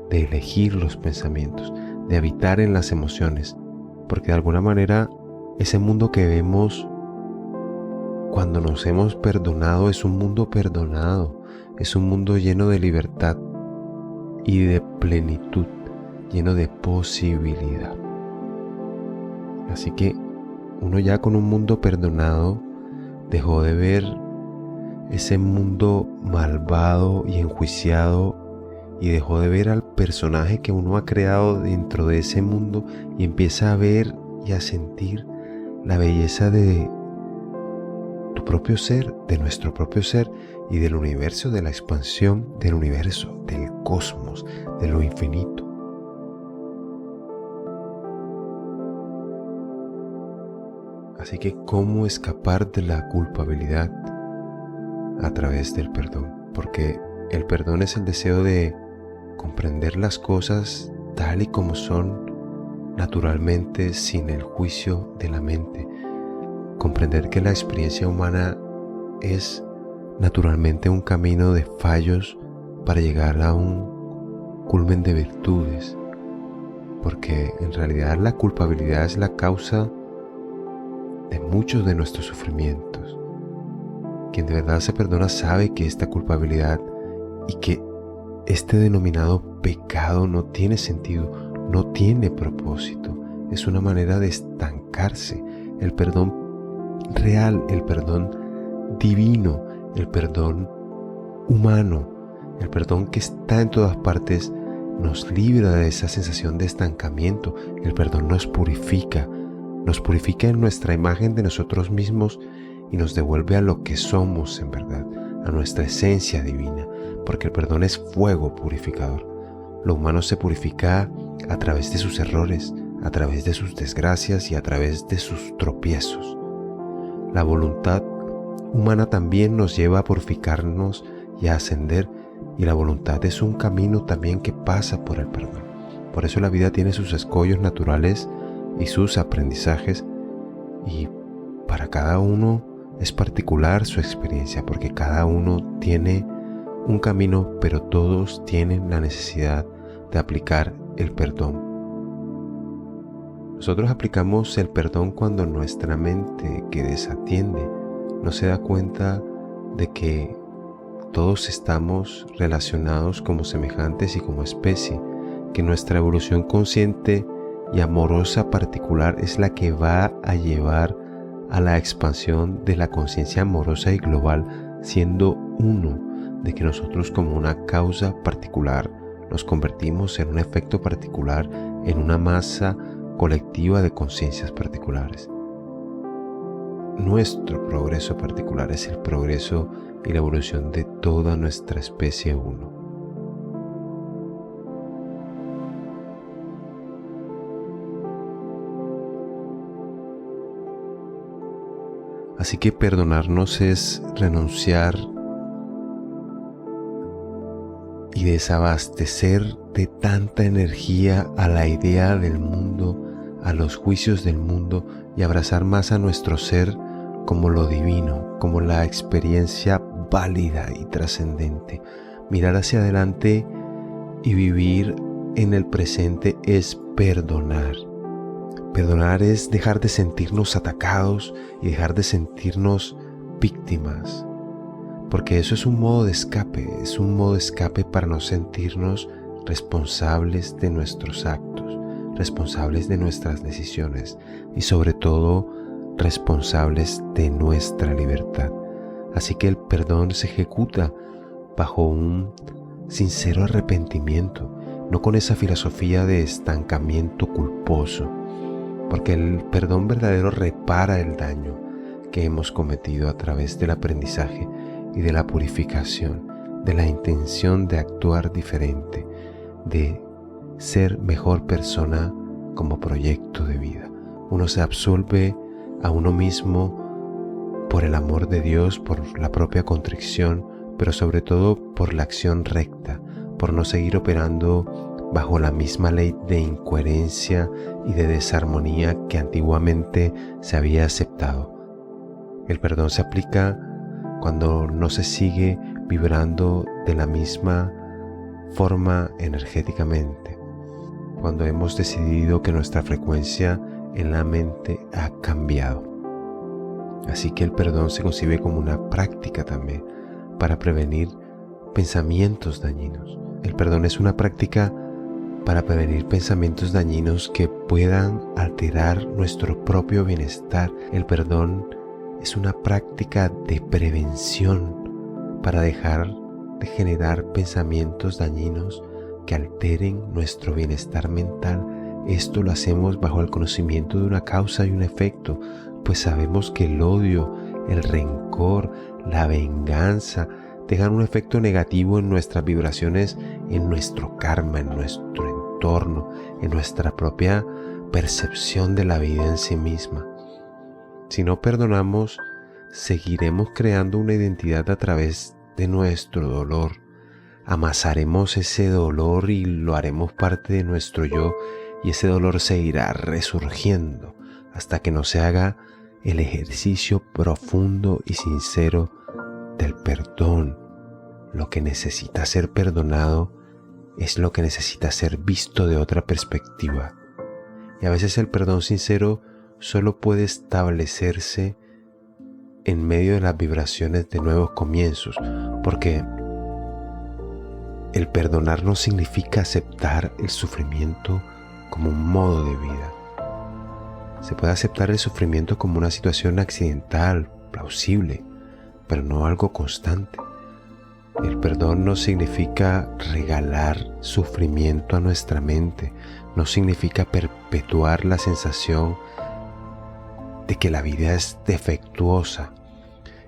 de elegir los pensamientos, de habitar en las emociones, porque de alguna manera ese mundo que vemos cuando nos hemos perdonado es un mundo perdonado. Es un mundo lleno de libertad y de plenitud, lleno de posibilidad. Así que uno ya con un mundo perdonado dejó de ver ese mundo malvado y enjuiciado y dejó de ver al personaje que uno ha creado dentro de ese mundo y empieza a ver y a sentir la belleza de tu propio ser, de nuestro propio ser y del universo, de la expansión del universo, del cosmos, de lo infinito. Así que, ¿cómo escapar de la culpabilidad? A través del perdón, porque el perdón es el deseo de comprender las cosas tal y como son, naturalmente, sin el juicio de la mente. Comprender que la experiencia humana es naturalmente un camino de fallos para llegar a un culmen de virtudes, porque en realidad la culpabilidad es la causa de muchos de nuestros sufrimientos. Quien de verdad se perdona sabe que esta culpabilidad y que este denominado pecado no tiene sentido, no tiene propósito, es una manera de estancarse. El perdón real, el perdón divino, el perdón humano, el perdón que está en todas partes, nos libra de esa sensación de estancamiento. El perdón nos purifica en nuestra imagen de nosotros mismos y nos devuelve a lo que somos en verdad, a nuestra esencia divina, porque el perdón es fuego purificador. Lo humano se purifica a través de sus errores, a través de sus desgracias y a través de sus tropiezos. La voluntad humana también nos lleva a purificarnos y a ascender, y la voluntad es un camino también que pasa por el perdón. Por eso la vida tiene sus escollos naturales y sus aprendizajes, y para cada uno es particular su experiencia, porque cada uno tiene un camino, pero todos tienen la necesidad de aplicar el perdón. Nosotros aplicamos el perdón cuando nuestra mente, que desatiende, no se da cuenta de que todos estamos relacionados como semejantes y como especie, que nuestra evolución consciente y amorosa particular es la que va a llevar a la expansión de la conciencia amorosa y global, siendo uno, de que nosotros como una causa particular nos convertimos en un efecto particular, en una masa colectiva de conciencias particulares. Nuestro progreso particular es el progreso y la evolución de toda nuestra especie uno. Así que perdonarnos es renunciar y desabastecer de tanta energía a la idea del mundo, a los juicios del mundo, y abrazar más a nuestro ser como lo divino, como la experiencia válida y trascendente. Mirar hacia adelante y vivir en el presente es perdonar. Perdonar es dejar de sentirnos atacados y dejar de sentirnos víctimas, porque eso es un modo de escape, para no sentirnos responsables de nuestros actos, responsables de nuestras decisiones y sobre todo responsables de nuestra libertad. Así que el perdón se ejecuta bajo un sincero arrepentimiento, no con esa filosofía de estancamiento culposo, porque el perdón verdadero repara el daño que hemos cometido a través del aprendizaje y de la purificación, de la intención de actuar diferente, de ser mejor persona como proyecto de vida. Uno se absolve a uno mismo por el amor de Dios, por la propia contrición, pero sobre todo por la acción recta, por no seguir operando bajo la misma ley de incoherencia y de desarmonía que antiguamente se había aceptado. El perdón se aplica cuando no se sigue vibrando de la misma forma energéticamente, cuando hemos decidido que nuestra frecuencia en la mente ha cambiado. Así que el perdón se concibe como una práctica también para prevenir pensamientos dañinos. El perdón es una práctica para prevenir pensamientos dañinos que puedan alterar nuestro propio bienestar. El perdón es una práctica de prevención para dejar de generar pensamientos dañinos que alteren nuestro bienestar mental. Esto lo hacemos bajo el conocimiento de una causa y un efecto, pues sabemos que el odio, el rencor, la venganza dejan un efecto negativo en nuestras vibraciones, en nuestro karma, en nuestro entorno, en nuestra propia percepción de la vida en sí misma. Si no perdonamos, seguiremos creando una identidad a través de nuestro dolor. Amasaremos ese dolor y lo haremos parte de nuestro yo, y ese dolor se irá resurgiendo hasta que no se haga el ejercicio profundo y sincero del perdón. Lo que necesita ser perdonado es lo que necesita ser visto de otra perspectiva. Y a veces el perdón sincero solo puede establecerse en medio de las vibraciones de nuevos comienzos, porque el perdonar no significa aceptar el sufrimiento como un modo de vida. Se puede aceptar el sufrimiento como una situación accidental, plausible, pero no algo constante. El perdón no significa regalar sufrimiento a nuestra mente, no significa perpetuar la sensación de que la vida es defectuosa.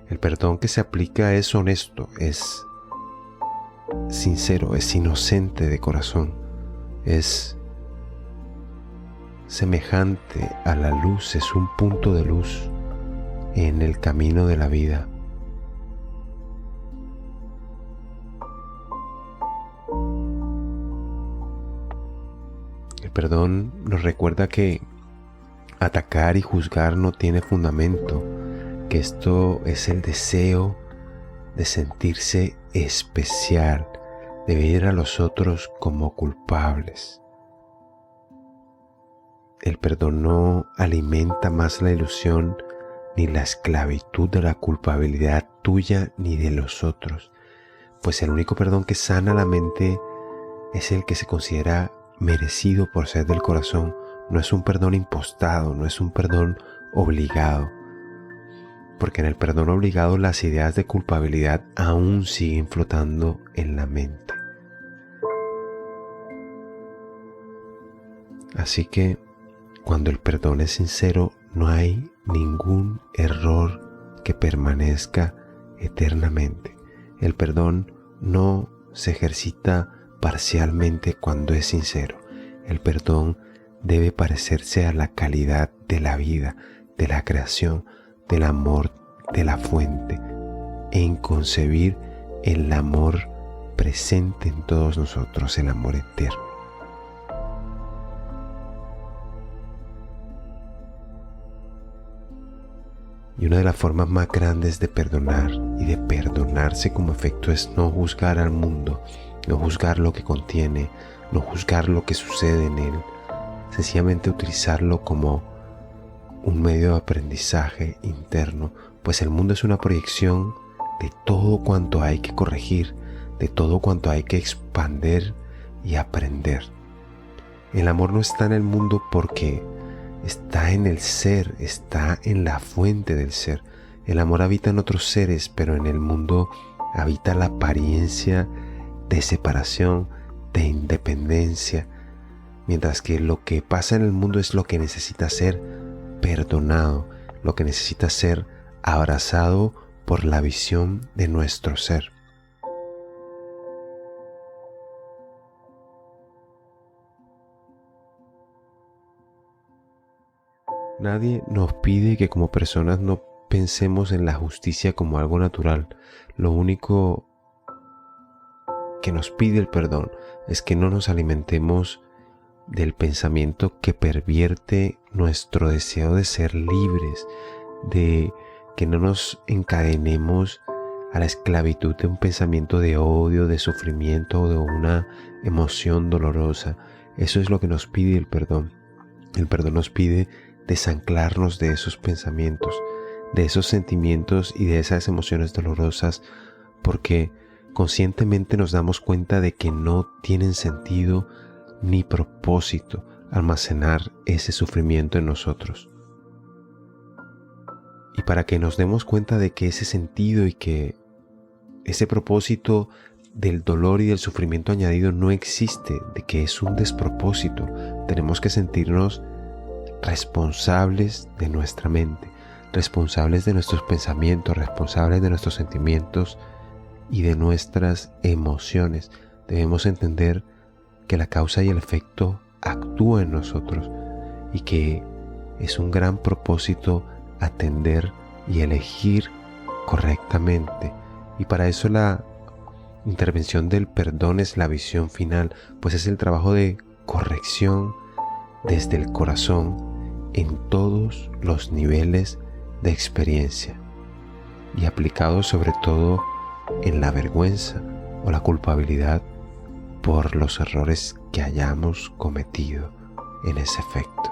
El perdón que se aplica es honesto, es sincero, es inocente de corazón, es semejante a la luz, es un punto de luz en el camino de la vida. El perdón nos recuerda que atacar y juzgar no tiene fundamento, que esto es el deseo de sentirse especial, de ver a los otros como culpables. El perdón no alimenta más la ilusión ni la esclavitud de la culpabilidad tuya ni de los otros, pues el único perdón que sana la mente es el que se considera merecido por ser del corazón. No es un perdón impostado, no es un perdón obligado, porque en el perdón obligado las ideas de culpabilidad aún siguen flotando en la mente. Así que cuando el perdón es sincero, no hay ningún error que permanezca eternamente. El perdón no se ejercita parcialmente cuando es sincero. El perdón debe parecerse a la calidad de la vida, de la creación, del amor de la fuente, en concebir el amor presente en todos nosotros, el amor eterno. Y una de las formas más grandes de perdonar y de perdonarse como efecto es no juzgar al mundo, no juzgar lo que contiene, no juzgar lo que sucede en él, sencillamente utilizarlo como un medio de aprendizaje interno, pues el mundo es una proyección de todo cuanto hay que corregir, de todo cuanto hay que expandir y aprender. El amor no está en el mundo porque está en el ser, está en la fuente del ser. El amor habita en otros seres, pero en el mundo habita la apariencia de separación, de independencia, mientras que lo que pasa en el mundo es lo que necesita ser perdonado, lo que necesita ser abrazado por la visión de nuestro ser. Nadie nos pide que como personas no pensemos en la justicia como algo natural. Lo único que nos pide el perdón es que no nos alimentemos del pensamiento que pervierte nuestro deseo de ser libres, de que no nos encadenemos a la esclavitud de un pensamiento de odio, de sufrimiento o de una emoción dolorosa. Eso es lo que nos pide el perdón. El perdón nos pide desanclarnos de esos pensamientos, de esos sentimientos y de esas emociones dolorosas, porque conscientemente nos damos cuenta de que no tienen sentido ni propósito almacenar ese sufrimiento en nosotros. Y para que nos demos cuenta de que ese sentido y que ese propósito del dolor y del sufrimiento añadido no existe, de que es un despropósito, tenemos que sentirnos responsables de nuestra mente, responsables de nuestros pensamientos, responsables de nuestros sentimientos y de nuestras emociones. Debemos entender que la causa y el efecto actúan en nosotros y que es un gran propósito atender y elegir correctamente. Y para eso la intervención del perdón es la visión final, pues es el trabajo de corrección desde el corazón en todos los niveles de experiencia y aplicado sobre todo en la vergüenza o la culpabilidad por los errores que hayamos cometido en ese efecto.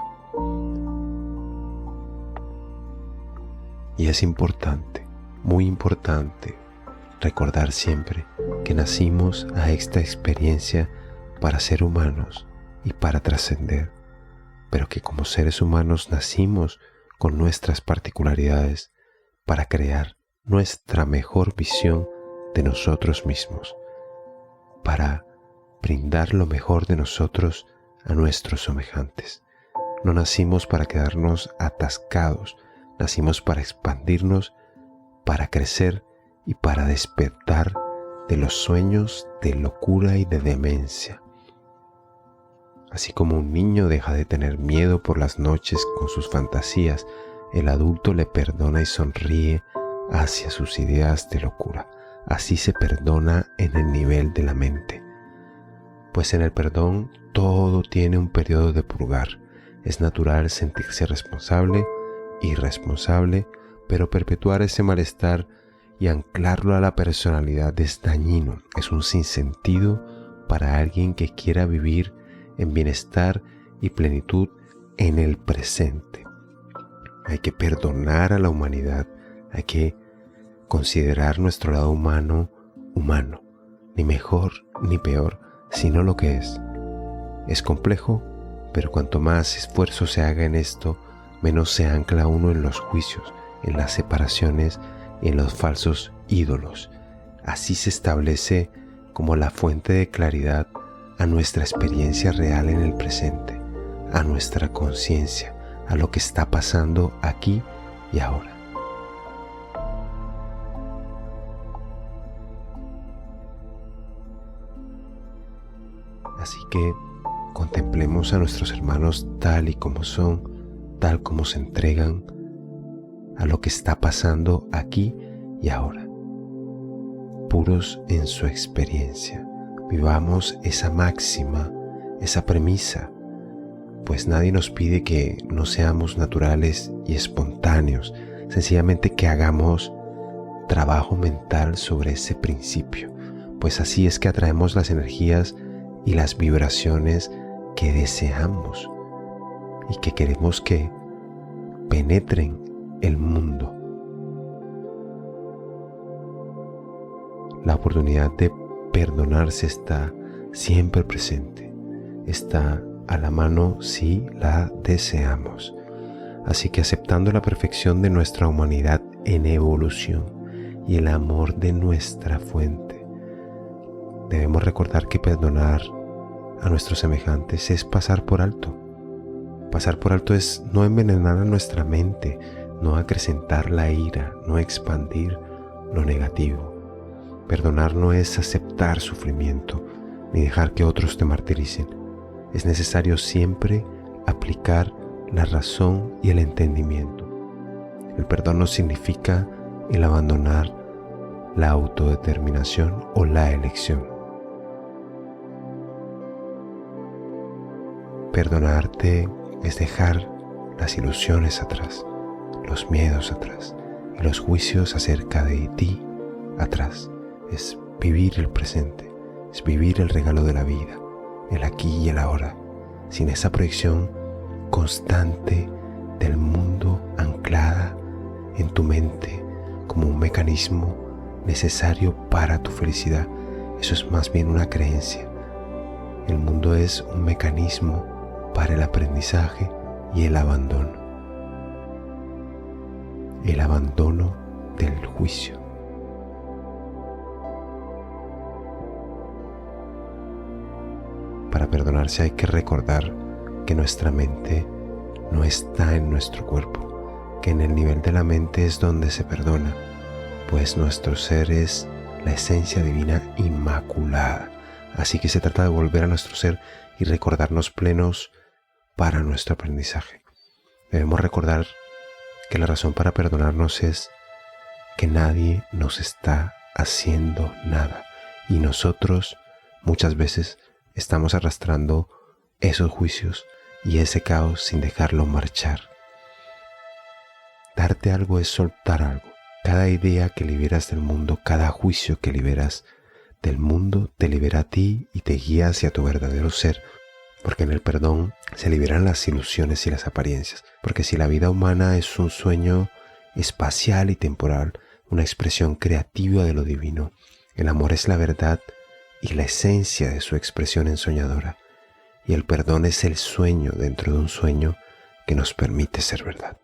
Y es importante, muy importante, recordar siempre que nacimos a esta experiencia para ser humanos y para trascender, pero que como seres humanos nacimos con nuestras particularidades para crear nuestra mejor visión de nosotros mismos, para brindar lo mejor de nosotros a nuestros semejantes. No nacimos para quedarnos atascados, nacimos para expandirnos, para crecer y para despertar de los sueños de locura y de demencia. Así como un niño deja de tener miedo por las noches con sus fantasías, el adulto le perdona y sonríe hacia sus ideas de locura. Así se perdona en el nivel de la mente. Pues en el perdón todo tiene un periodo de purgar. Es natural sentirse responsable, irresponsable, pero perpetuar ese malestar y anclarlo a la personalidad es dañino. Es un sinsentido para alguien que quiera vivir en bienestar y plenitud en el presente. Hay que perdonar a la humanidad, hay que considerar nuestro lado humano, ni mejor ni peor, sino lo que es. Es complejo, pero cuanto más esfuerzo se haga en esto, menos se ancla uno en los juicios, en las separaciones y en los falsos ídolos. Así se establece como la fuente de claridad a nuestra experiencia real en el presente, a nuestra conciencia, a lo que está pasando aquí y ahora. Así que contemplemos a nuestros hermanos tal y como son, tal como se entregan a lo que está pasando aquí y ahora. puros en su experiencia. Vivamos esa máxima, esa premisa, pues nadie nos pide que no seamos naturales y espontáneos, sencillamente que hagamos trabajo mental sobre ese principio, pues así es que atraemos las energías y las vibraciones que deseamos y que queremos que penetren el mundo. La oportunidad de perdonarse está siempre presente, está a la mano si la deseamos. Así que aceptando la perfección de nuestra humanidad en evolución y el amor de nuestra fuente, debemos recordar que perdonar a nuestros semejantes es pasar por alto. Pasar por alto es no envenenar a nuestra mente, no acrecentar la ira, no expandir lo negativo. Perdonar no es aceptar sufrimiento ni dejar que otros te martiricen. Es necesario siempre aplicar la razón y el entendimiento. El perdón no significa el abandonar la autodeterminación o la elección. Perdonarte es dejar las ilusiones atrás, los miedos atrás y los juicios acerca de ti atrás. Es vivir el presente, es vivir el regalo de la vida, el aquí y el ahora, sin esa proyección constante del mundo anclada en tu mente como un mecanismo necesario para tu felicidad. Eso es más bien una creencia. El mundo es un mecanismo para el aprendizaje y el abandono. El abandono del juicio. Para perdonarse hay que recordar que nuestra mente no está en nuestro cuerpo, que en el nivel de la mente es donde se perdona, pues nuestro ser es la esencia divina inmaculada. Así que se trata de volver a nuestro ser y recordarnos plenos para nuestro aprendizaje. Debemos recordar que la razón para perdonarnos es que nadie nos está haciendo nada y nosotros muchas veces estamos arrastrando esos juicios y ese caos sin dejarlo marchar. Darte algo es soltar algo. Cada idea que liberas del mundo, cada juicio que liberas del mundo, te libera a ti y te guía hacia tu verdadero ser. Porque en el perdón se liberan las ilusiones y las apariencias. Porque si la vida humana es un sueño espacial y temporal, una expresión creativa de lo divino, el amor es la verdad y la esencia de su expresión ensoñadora. Y el perdón es el sueño dentro de un sueño que nos permite ser verdad.